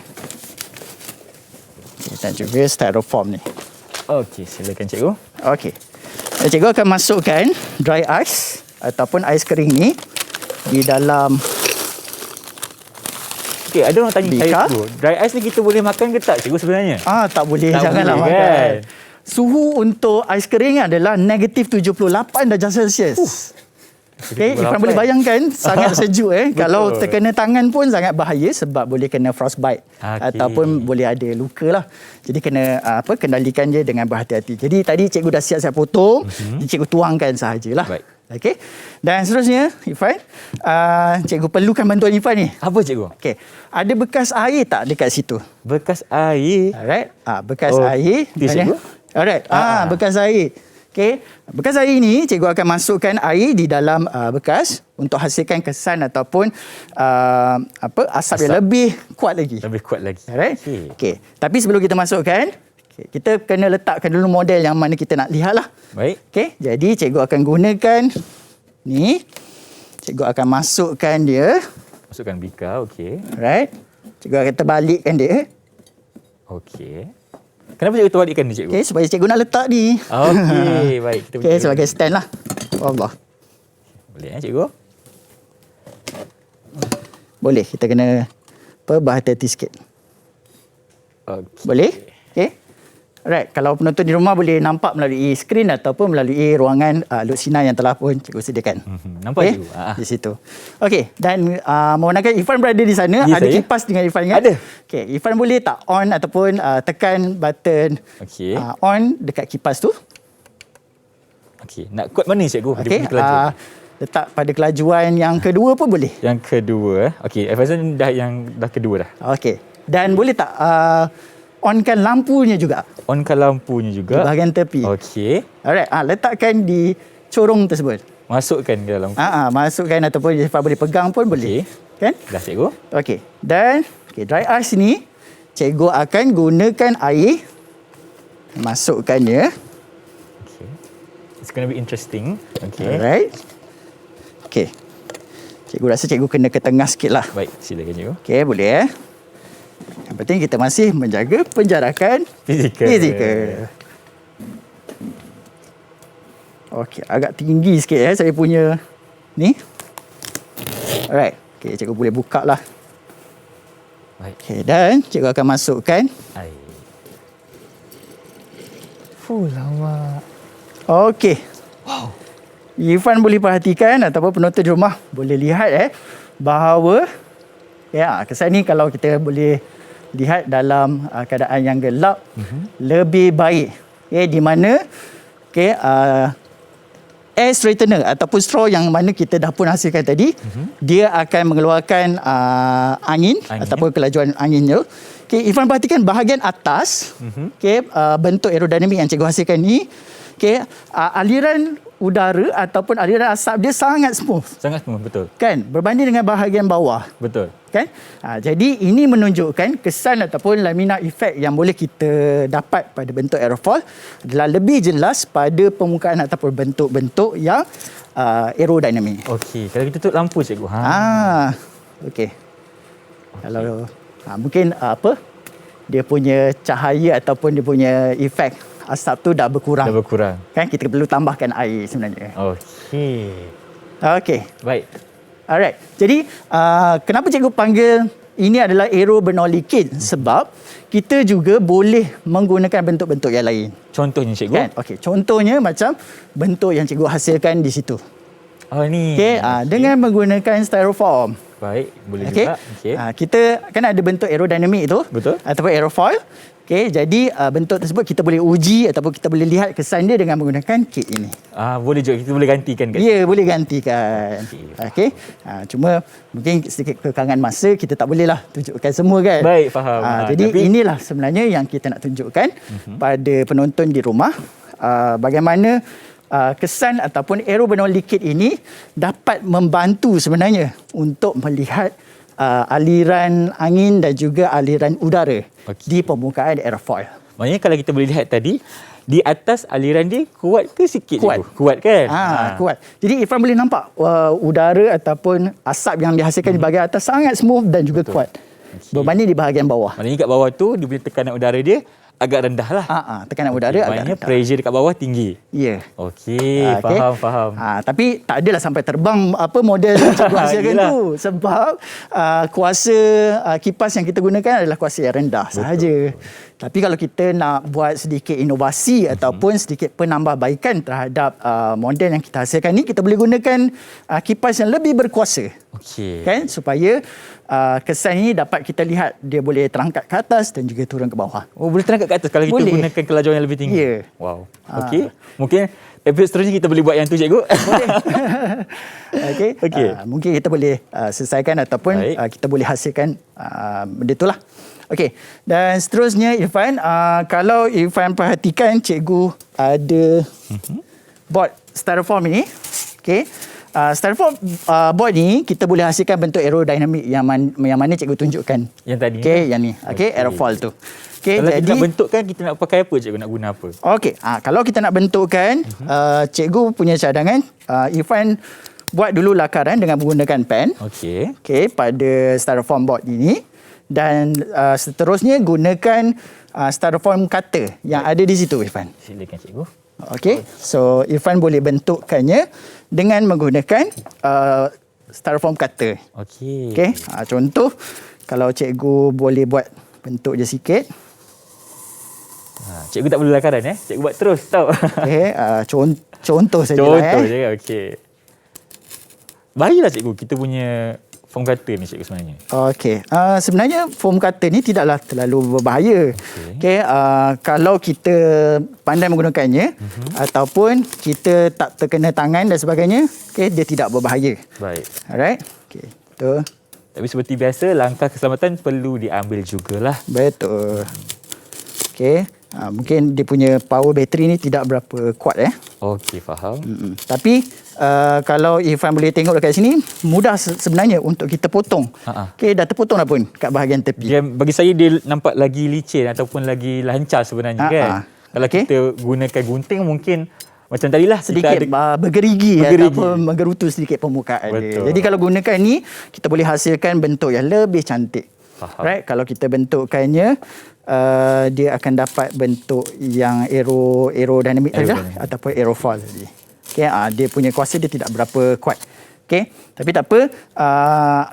Dan juga styrofoam ni. Okey, silakan, cikgu. Okey. Dan cikgu akan masukkan dry ice ataupun ais kering ni di dalam Okey, ada orang tanya saya, Bika? cikgu. Dry ice ni kita boleh makan ke tak, cikgu, sebenarnya? tak boleh, Tak janganlah boleh, makan. kan? Suhu untuk ais kering adalah negatif 78 darjah Celsius. Okey, Irfan boleh bayangkan sangat sejuk Kalau terkena tangan pun sangat bahaya sebab boleh kena frostbite ataupun boleh ada luka lah. Jadi kena kendalikan je dengan berhati-hati. Jadi tadi cikgu dah siap-siap potong, cikgu tuangkan sahajalah. Baik. Okey. Dan seterusnya, Irfan, cikgu perlukan bantuan Irfan ni. Apa, cikgu? Okey. Ada bekas air tak dekat situ? Bekas air. Alright. Bekas air. Itu, cikgu? Alright. Bekas air. Okey. Bekas air ini cikgu akan masukkan air di dalam bekas untuk hasilkan kesan ataupun asap yang lebih kuat lagi. Lebih kuat lagi. Alright. Okey. Tapi sebelum kita masukkan, kita kena letakkan dulu model yang mana kita nak lihat lah. Baik. Okey. Jadi cikgu akan gunakan Ni. Cikgu akan masukkan dia. Masukkan bika, okey. Alright. Cikgu akan terbalikkan dia. Okey. Kenapa cikgu terbalikkan ni, cikgu? Okey, supaya cikgu nak letak ni. Okey, baik. Kita Okey, sebagai stand lah. Allah. Boleh cikgu? Boleh, kita kena berhati-hati sikit. Okey. Boleh? Okey. Alright, kalau penonton di rumah boleh nampak melalui skrin ataupun melalui ruangan Lutsina yang telah pun cikgu sediakan. Nampak Okey, cikgu? di situ. Okey, dan memandangkan Irfan berada di sana, Ya, ada saya. kipas dengan Irfan kan? Ada. Okey, Irfan boleh tak on ataupun tekan button Okey. on dekat kipas tu? Okey. Nak kod mana cikgu? Dia Okey, punya kelajuan. letak pada kelajuan yang kedua pun boleh. Yang kedua. Okey, Faizal dah kedua dah. Okey. Dan boleh tak onkan lampunya juga Onkan lampunya di juga. bahagian tepi. Okey. Alright, letakkan di corong tersebut. Masukkan ke dalam. Masukkan ataupun Irfan boleh pegang pun boleh. Kan? Dah cikgu. Okey. Dan dry ice ni cikgu akan gunakan air, masukkannya. Okay. It's going to be interesting. Okay. Alright. Okey. Cikgu rasa cikgu kena ke tengah sikit lah. Baik, silakan cikgu. Okey, boleh Yang penting kita masih menjaga penjarakan fizikal. Okey, agak tinggi sikit saya punya ni. Alright. Okey, cikgu boleh buka lah. Baik. Okey, dan cikgu akan masukkan. Air. Lama. Okey. Wow. Irfan boleh perhatikan ataupun penonton di rumah boleh lihat bahawa kesan ni kalau kita boleh lihat dalam keadaan yang gelap lebih baik. Di mana air straightener ataupun straw yang mana kita dah pun hasilkan tadi, dia akan mengeluarkan angin ataupun kelajuan anginnya. Okey, Irfan perhatikan bahagian atas, bentuk aerodinamik yang cikgu hasilkan ni, aliran udara ataupun aliran asap dia sangat smooth. Sangat smooth, betul. Kan? Berbanding dengan bahagian bawah. Betul. Kan? Jadi ini menunjukkan kesan ataupun lamina effect yang boleh kita dapat pada bentuk aerofol adalah lebih jelas pada permukaan ataupun bentuk-bentuk yang aerodinamik. Okey, kalau kita tutup lampu cikgu. Okey. Kalau mungkin dia punya cahaya ataupun dia punya efek asap tu dah berkurang. Dah berkurang. Kan kita perlu tambahkan air sebenarnya. Okey. Okey. Baik. Alright. Jadi kenapa cikgu panggil ini adalah aerobernolikid? Sebab kita juga boleh menggunakan bentuk-bentuk yang lain. Contohnya cikgu. Kan? Okey, contohnya macam bentuk yang cikgu hasilkan di situ. Oh ni. Okey, dengan menggunakan styrofoam. Baik, boleh Okey. juga. Okey. Kita kan ada bentuk aerodinamik tu. Betul. Ataupun aerofoil. Okey, jadi bentuk tersebut kita boleh uji ataupun kita boleh lihat kesan dia dengan menggunakan kit ini. Boleh juga, kita boleh gantikan kat. Ya, boleh gantikan. Okey. Cuma mungkin sedikit kekangan masa, kita tak bolehlah tunjukkan semua kan. Baik, faham. Jadi inilah sebenarnya yang kita nak tunjukkan pada penonton di rumah, bagaimana kesan ataupun aerobernolikid ini dapat membantu sebenarnya untuk melihat aliran angin dan juga aliran udara di permukaan aerofoil. Maknanya kalau kita boleh lihat tadi, di atas aliran dia kuat ke sikit? Kuat. Cikgu? Kuat kan? Kuat. Jadi Irfan boleh nampak udara ataupun asap yang dihasilkan di bahagian atas sangat smooth dan juga kuat. Berbanding di bahagian bawah. Maknanya kat bawah tu, dia punya tekanan udara dia agak rendah lah. Tekanan udara agak Maknanya rendah. pressure dekat bawah tinggi. Ya. Okey, faham. Tapi tak adalah sampai terbang model yang cikgu hasilkan tu. Sebab kuasa kipas yang kita gunakan adalah kuasa yang rendah sahaja. Tapi kalau kita nak buat sedikit inovasi ataupun sedikit penambahbaikan terhadap model yang kita hasilkan ni, kita boleh gunakan kipas yang lebih berkuasa. Okey. Kan? Supaya kesan ini dapat kita lihat dia boleh terangkat ke atas dan juga turun ke bawah. Oh, boleh terangkat ke atas kalau kita gunakan kelajuan yang lebih tinggi? Ya. Wow. Okey. Mungkin episode seterusnya kita boleh buat yang tu, cikgu. Boleh. Okey. Mungkin kita boleh selesaikan ataupun kita boleh hasilkan benda itulah. Okey. Dan seterusnya Irfan, kalau Irfan perhatikan cikgu ada board styrofoam ini. Okey. Styrofoam board ni kita boleh hasilkan bentuk aerodinamik yang mana cikgu tunjukkan. Yang tadi. Okey, yang ni. Okey, aerofoil tu. Okey, kalau jadi kita nak bentukkan, kita nak pakai apa, cikgu? Nak guna apa? Okey, kalau kita nak bentukkan, cikgu punya cadangan, Irfan buat dulu lakaran dengan menggunakan pen. Okey. Okey, pada styrofoam board ini. Dan seterusnya gunakan styrofoam cutter yang ada di situ, Irfan. Silakan cikgu. Okey, so Irfan boleh bentukkannya dengan menggunakan styrofoam cutter. Okey. Okey, contoh kalau cikgu boleh buat bentuk je sikit. Cikgu tak perlu lakaran Cikgu buat terus tau. Okey, contoh saja Contoh je kan. Okey. Bahayalah cikgu kita punya foam cutter ni cikgu sebenarnya. Okey, sebenarnya foam cutter ni tidaklah terlalu berbahaya. Okey, kalau kita pandai menggunakannya ataupun kita tak terkena tangan dan sebagainya, okey, dia tidak berbahaya. Baik. Alright. Okey, betul. Tapi seperti biasa langkah keselamatan perlu diambil jugalah. Betul. Okey, mungkin dia punya power bateri ni tidak berapa kuat Okey, faham. Tapi kalau Irfan boleh tengok dekat sini, mudah sebenarnya untuk kita potong. Okey, dah terpotong dah pun kat bahagian tepi. Dia, bagi saya dia nampak lagi licin ataupun lagi lancar sebenarnya kan. Kalau kita gunakan gunting mungkin macam tadilah sedikit kita ada bergerigi ataupun menggerutu sedikit permukaan dia. Jadi kalau gunakan ni, kita boleh hasilkan bentuk yang lebih cantik. Faham. Right? Kalau kita bentukkannya, dia akan dapat bentuk yang aerodynamic tadi lah, ataupun aerofoil tadi. Okay, dia punya kuasa dia tidak berapa kuat. Okay, tapi tak apa,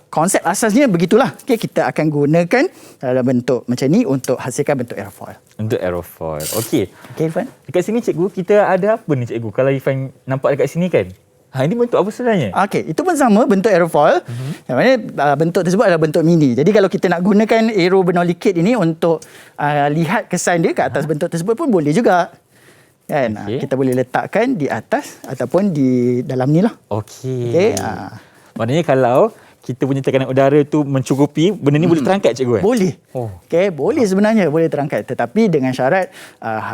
konsep asasnya begitulah. Okay, kita akan gunakan dalam bentuk macam ni untuk hasilkan bentuk aerofoil. Untuk aerofoil. Okey. Okay, Irfan? Dekat sini cikgu, kita ada apa ni cikgu? Kalau Irfan nampak dekat sini kan? Ini bentuk apa sebenarnya? Okey, itu pun sama bentuk aerofoil. Yang mana bentuk tersebut adalah bentuk mini. Jadi kalau kita nak gunakan aero bernolikit ini untuk lihat kesan dia kat atas bentuk tersebut pun boleh juga. Kan? Kita boleh letakkan di atas ataupun di dalam ni lah. Okey. Maknanya kalau kita punya tekanan udara tu mencukupi, benda ni boleh terangkat cikgu Boleh. Okey, boleh sebenarnya boleh terangkat, tetapi dengan syarat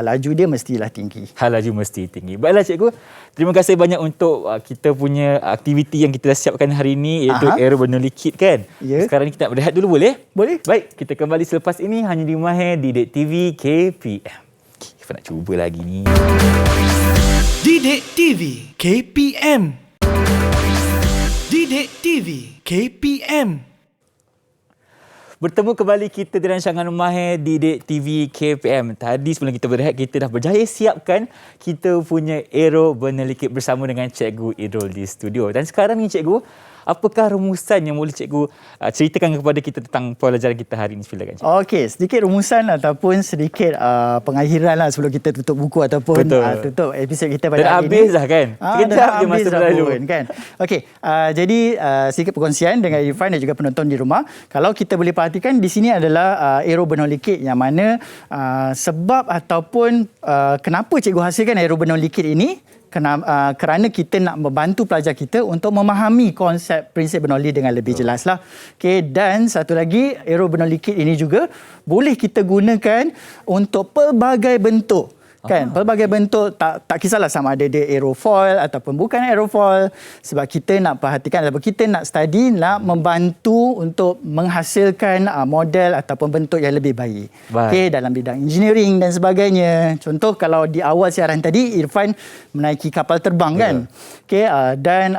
laju dia mestilah tinggi. Laju mesti tinggi. Baiklah cikgu, terima kasih banyak untuk kita punya aktiviti yang kita dah siapkan hari ini, iaitu aero bernolikit kan. Sekarang ni kita nak berehat dulu boleh? Boleh. Baik, kita kembali selepas ini hanya di Mahir Didik TV KPM. Kita nak cuba lagi ni. Didik TV KPM. Didik TV KPM. Bertemu kembali kita di rancangan Mahir Didik TV KPM. Tadi sebelum kita berehat, kita dah berjaya siapkan kita punya aero bernolikit bersama dengan Cikgu Idrul di studio. Dan sekarang ni Cikgu, apakah rumusan yang boleh cikgu ceritakan kepada kita tentang pelajaran kita hari ini? Silakan cikgu. Okey, sedikit rumusan ataupun sedikit pengakhiran lah sebelum kita tutup buku ataupun tutup episod kita pada hari ini. Dah habis dah kan? Sekejap je masa berlalu. Kan? Okey, jadi sedikit perkongsian dengan Irfan dan juga penonton di rumah. Kalau kita boleh perhatikan di sini adalah aero bernolikit yang mana sebab ataupun kenapa cikgu hasilkan aero bernolikit ini kerana kita nak membantu pelajar kita untuk memahami konsep prinsip Bernoulli dengan lebih jelas lah. Okay, dan satu lagi, aero bernolikit ini juga boleh kita gunakan untuk pelbagai bentuk. Kan, pelbagai bentuk, tak kisahlah sama ada dia aerofoil ataupun bukan aerofoil, sebab kita nak perhatikan ataupun kita nak study, nak membantu untuk menghasilkan model ataupun bentuk yang lebih baik. Okay, dalam bidang engineering dan sebagainya. Contoh kalau di awal siaran tadi Irfan menaiki kapal terbang kan. Okay, dan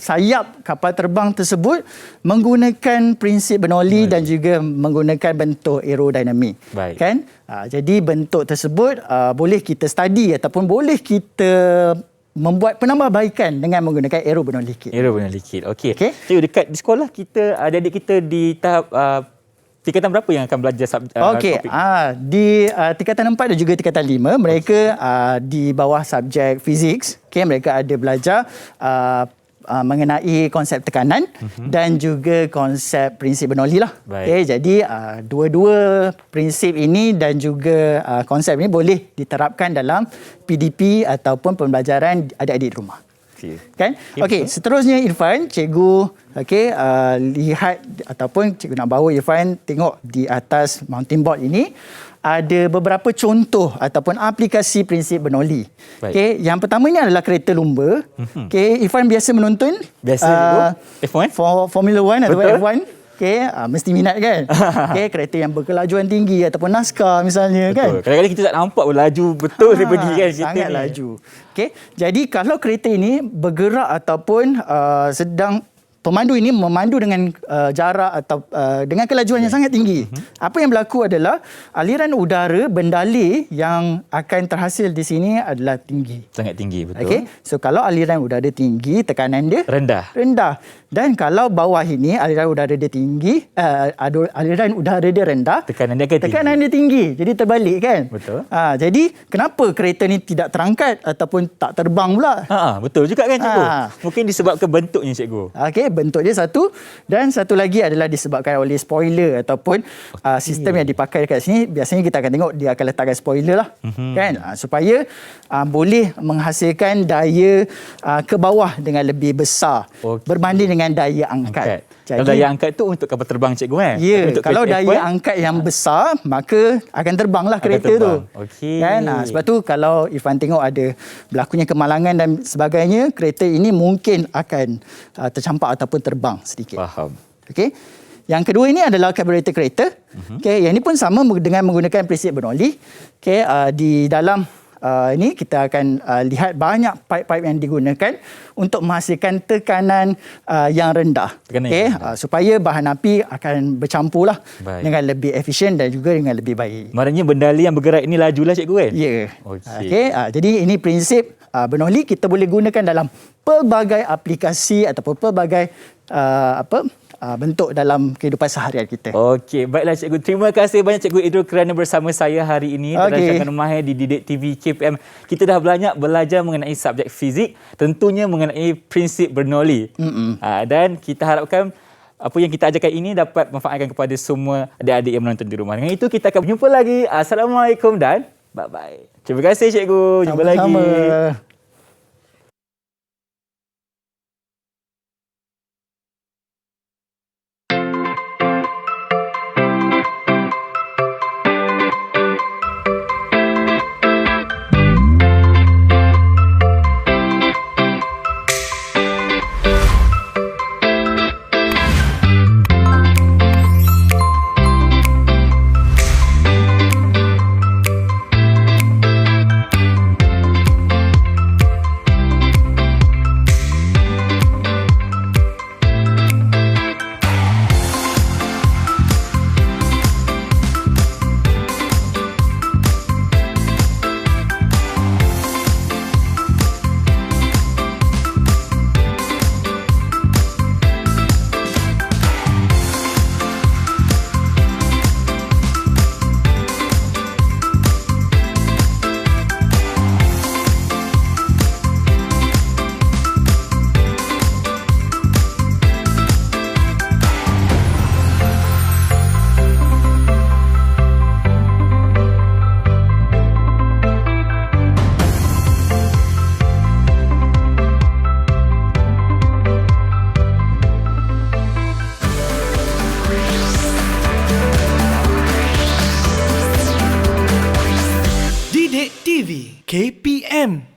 sayap kapal terbang tersebut menggunakan prinsip Bernoulli dan juga menggunakan bentuk aerodinamik. Kan? Jadi bentuk tersebut boleh kita study ataupun boleh kita membuat penambahbaikan dengan menggunakan aero bernolikit. Aero bernolikit. Okey. Cikgu, dekat di sekolah kita, adik-adik kita di tahap tingkatan berapa yang akan belajar topik? Di tingkatan 4 dan juga tingkatan 5, mereka di bawah subjek fiziks. Mereka ada belajar mengenai konsep tekanan dan juga konsep prinsip Bernoulli lah. Jadi dua-dua prinsip ini dan juga konsep ini boleh diterapkan dalam PDP ataupun pembelajaran adik-adik di rumah. Kan? Okey, seterusnya Irfan, cikgu lihat ataupun cikgu nak bawa Irfan tengok di atas mounting board ini ada beberapa contoh ataupun aplikasi prinsip Bernoulli. Yang pertama ini adalah kereta lumba. Irfan biasa menonton F1? Formula 1 atau F1. Okey, mesti minat kan? Okey, kereta yang berkelajuan tinggi ataupun NASCAR misalnya kan? Betul. Kadang-kadang kita tak nampak pun laju betul dia pergi kan kereta sangat ni. laju. Okey, jadi kalau kereta ini bergerak ataupun sedang pemandu ini memandu dengan jarak atau dengan kelajuan yang sangat tinggi. Apa yang berlaku adalah aliran udara bendalih yang akan terhasil di sini adalah tinggi. Sangat tinggi, betul. Okey. So kalau aliran udara tinggi, tekanan dia rendah. Dan kalau bawah ini aliran udara dia tinggi, aliran udara dia rendah, Tekanan dia akan tinggi. Tekanan dia tinggi. Jadi terbalik kan? Betul. Jadi kenapa kereta ni tidak terangkat ataupun tak terbang pula? Betul juga kan cikgu. Mungkin disebabkan bentuknya cikgu. Okey, bentuk dia satu dan satu lagi adalah disebabkan oleh spoiler ataupun sistem yang dipakai dekat sini. Biasanya kita akan tengok dia akan letakkan spoiler lah, kan? Supaya boleh menghasilkan daya ke bawah dengan lebih besar berbanding dengan daya angkat. Kalau daya angkat tu untuk kapal terbang cikgu kan? Ya, Untuk kalau kereta daya F1, angkat yang besar, maka akan terbanglah kereta terbang. tu. Okey. Kan? Sebab tu kalau Irfan tengok ada berlakunya kemalangan dan sebagainya, kereta ini mungkin akan tercampak ataupun terbang sedikit. Faham. Okey. Yang kedua ini adalah carburetor kereta. Okey, yang ini pun sama dengan menggunakan prinsip Bernoulli. Okey, di dalam ini kita akan lihat banyak pipe-pipe yang digunakan untuk menghasilkan tekanan yang rendah. Supaya bahan api akan bercampurlah dengan lebih efisien dan juga dengan lebih baik. Maknanya bendali yang bergerak ini lajulah cikgu kan? Ya. Okey. Jadi ini prinsip Bernoulli kita boleh gunakan dalam pelbagai aplikasi ataupun pelbagai bentuk dalam kehidupan seharian kita. Okey, baiklah cikgu. Terima kasih banyak cikgu Idrul kerana bersama saya hari ini dalam rancangan Mahir di Didik TV KPM. Kita dah banyak belajar mengenai subjek fizik, tentunya mengenai prinsip Bernoulli. Dan kita harapkan apa yang kita ajarkan ini dapat manfaatkan kepada semua adik-adik yang menonton di rumah. Dengan itu kita akan berjumpa lagi. Assalamualaikum dan bye-bye. Terima kasih cikgu. Jumpa lagi. Didik TV KPM